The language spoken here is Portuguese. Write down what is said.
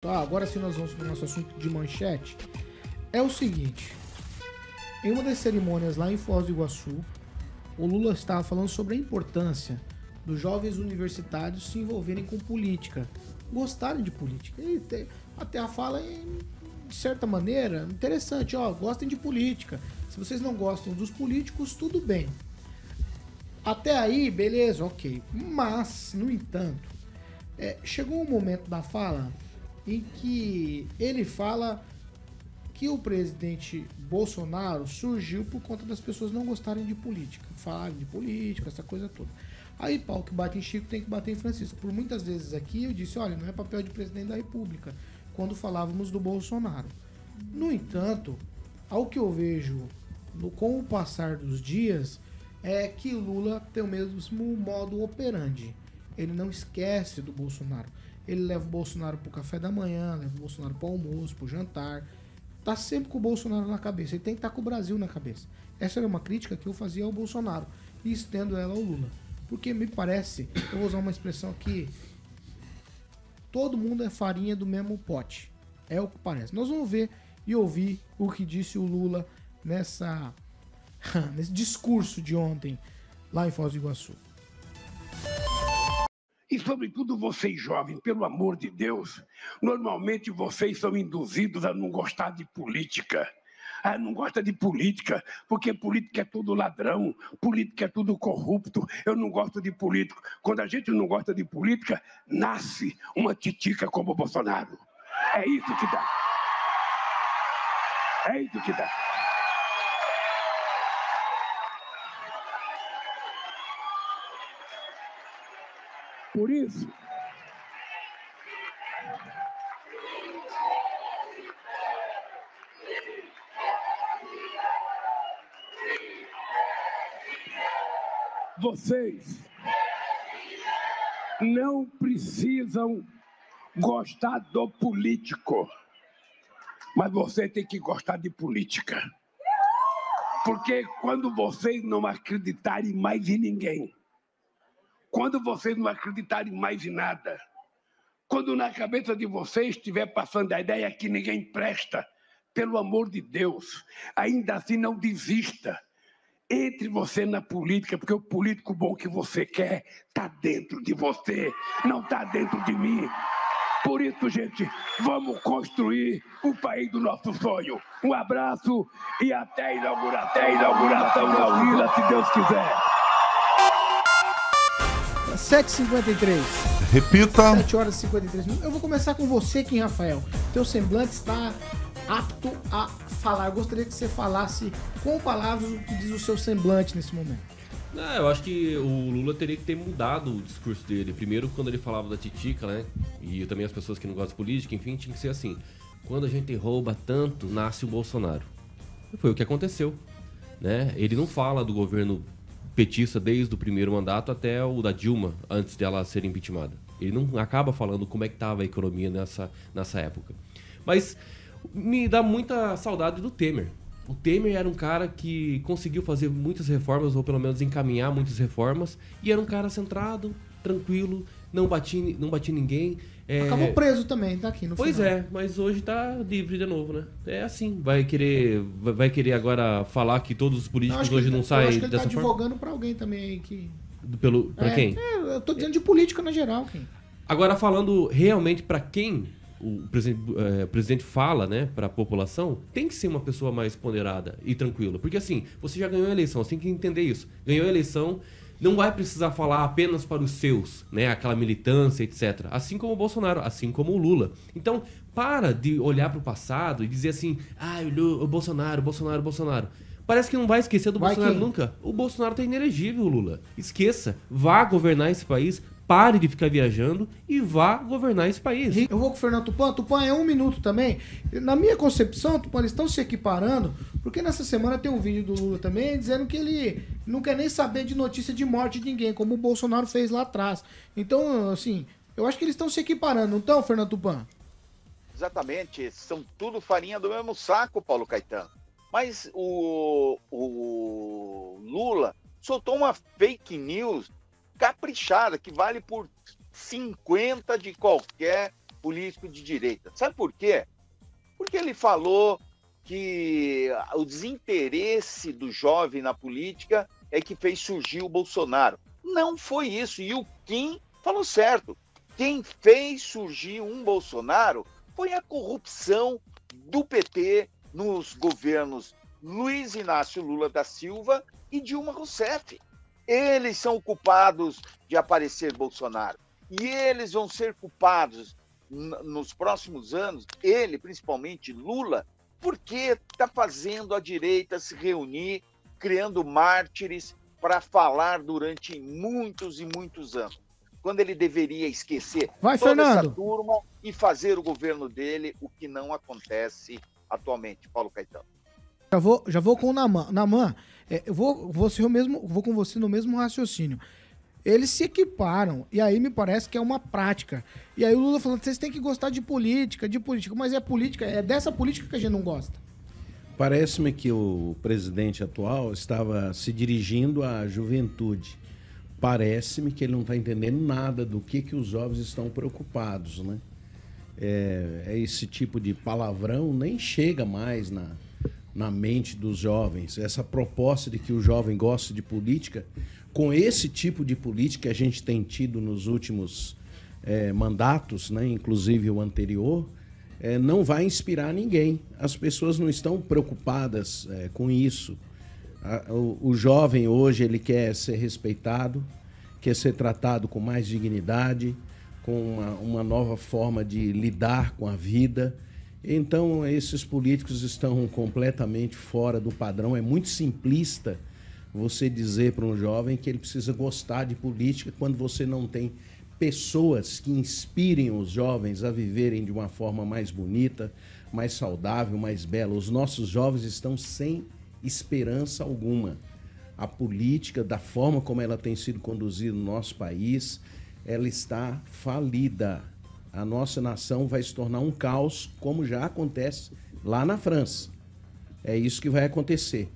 Tá, agora sim nós vamos para o nosso assunto de manchete. É o seguinte, em uma das cerimônias lá em Foz do Iguaçu, o Lula estava falando sobre a importância dos jovens universitários se envolverem com política, gostarem de política. E até a fala é, de certa maneira, interessante, ó, gostem de política. Se vocês não gostam dos políticos, tudo bem. Até aí, beleza, ok. Mas, no entanto, chegou um momento da fala em que ele fala que o presidente Bolsonaro surgiu por conta das pessoas não gostarem de política, falarem de política, essa coisa toda. Aí, pau que bate em Chico tem que bater em Francisco. Por muitas vezes aqui eu disse, olha, não é papel de presidente da República, quando falávamos do Bolsonaro. No entanto, ao que eu vejo com o passar dos dias, é que Lula tem o mesmo modo operandi. Ele não esquece do Bolsonaro. Ele leva o Bolsonaro pro café da manhã, leva o Bolsonaro pro almoço, pro jantar. Tá sempre com o Bolsonaro na cabeça. Ele tem que estar com o Brasil na cabeça. Essa era uma crítica que eu fazia ao Bolsonaro e estendo ela ao Lula. Porque me parece, eu vou usar uma expressão aqui, todo mundo é farinha do mesmo pote. É o que parece. Nós vamos ver e ouvir o que disse o Lula nesse discurso de ontem lá em Foz do Iguaçu. E, sobretudo, vocês jovens, pelo amor de Deus, normalmente vocês são induzidos a não gostar de política. Ah, não gosta de política, porque política é tudo ladrão, política é tudo corrupto, eu não gosto de político. Quando a gente não gosta de política, nasce uma titica como o Bolsonaro. É isso que dá. É isso que dá. Por isso, vocês não precisam gostar do político, mas você tem que gostar de política. Porque quando vocês não acreditarem mais em ninguém, quando vocês não acreditarem mais em nada, quando na cabeça de vocês estiver passando a ideia que ninguém presta, pelo amor de Deus, ainda assim não desista. Entre você na política, porque o político bom que você quer está dentro de você, não está dentro de mim. Por isso, gente, vamos construir o país do nosso sonho. Um abraço e até a inauguração da Vila, se Deus quiser. 7h53. Repita. 7 horas e 53 minutos. Eu vou começar com você, Kim Rafael. Teu semblante está apto a falar. Eu gostaria que você falasse com palavras o que diz o seu semblante nesse momento. Eu acho que o Lula teria que ter mudado o discurso dele. Primeiro, quando ele falava da titica, né? E também as pessoas que não gostam de política, enfim, tinha que ser assim. Quando a gente rouba tanto, nasce o Bolsonaro. Foi o que aconteceu, né? Ele não fala do governo petista desde o primeiro mandato até o da Dilma, antes dela ser impeachmentada. Ele não acaba falando como é que estava a economia nessa época. Mas me dá muita saudade do Temer. O Temer era um cara que conseguiu fazer muitas reformas, ou pelo menos encaminhar muitas reformas, e era um cara centrado, tranquilo, não batia ninguém. Acabou preso também, tá aqui no Pois final. mas hoje tá livre de novo, né? É assim, vai querer agora falar que todos os políticos hoje não saem dessa forma? Eu acho que ele tá forma? advogando pra alguém também aí que... Pra quem? Eu tô dizendo de política na geral, Kim. Agora, falando realmente pra quem o presidente fala, né, pra população, tem que ser uma pessoa mais ponderada e tranquila. Porque assim, você já ganhou a eleição, você tem que entender isso. Ganhou a eleição, não vai precisar falar apenas para os seus, né, aquela militância, etc. Assim como o Bolsonaro, assim como o Lula. Então, para de olhar para o passado e dizer assim, o Bolsonaro. Parece que não vai esquecer do Bolsonaro nunca. O Bolsonaro tá inelegível, Lula. Esqueça, vá governar esse país, pare de ficar viajando e vá governar esse país. Eu vou com o Fernando Tupan. Tupan é 1 minuto também. Na minha concepção, Tupan, eles estão se equiparando, porque nessa semana tem um vídeo do Lula também dizendo que ele não quer nem saber de notícia de morte de ninguém, como o Bolsonaro fez lá atrás. Então, assim, eu acho que eles estão se equiparando, não estão, Fernando Tupan? Exatamente, são tudo farinha do mesmo saco, Paulo Caetano. Mas o Lula soltou uma fake news caprichada, que vale por 50 de qualquer político de direita. Sabe por quê? Porque ele falou que o desinteresse do jovem na política é que fez surgir o Bolsonaro. Não foi isso. E o Kim falou certo. Quem fez surgir um Bolsonaro foi a corrupção do PT nos governos Luiz Inácio Lula da Silva e Dilma Rousseff. Eles são culpados de aparecer Bolsonaro. E eles vão ser culpados nos próximos anos, ele, principalmente Lula, porque está fazendo a direita se reunir, criando mártires para falar durante muitos e muitos anos. Quando ele deveria esquecer toda essa turma e fazer o governo dele, o que não acontece atualmente. Paulo Caetano. Já vou com o Naman. Naman, vou com você no mesmo raciocínio. Eles se equiparam, e aí me parece que é uma prática. E aí o Lula falando, vocês têm que gostar de política, mas é dessa política que a gente não gosta. Parece-me que o presidente atual estava se dirigindo à juventude. Parece-me que ele não está entendendo nada do que os jovens estão preocupados, né? Esse tipo de palavrão nem chega mais na mente dos jovens. Essa proposta de que o jovem gosta de política, com esse tipo de política que a gente tem tido nos últimos mandatos, né, inclusive o anterior, não vai inspirar ninguém. As pessoas não estão preocupadas com isso. O jovem hoje ele quer ser respeitado, quer ser tratado com mais dignidade, com uma nova forma de lidar com a vida. Então, esses políticos estão completamente fora do padrão. É muito simplista você dizer para um jovem que ele precisa gostar de política quando você não tem pessoas que inspirem os jovens a viverem de uma forma mais bonita, mais saudável, mais bela. Os nossos jovens estão sem esperança alguma. A política, da forma como ela tem sido conduzida no nosso país, ela está falida. A nossa nação vai se tornar um caos, como já acontece lá na França. É isso que vai acontecer.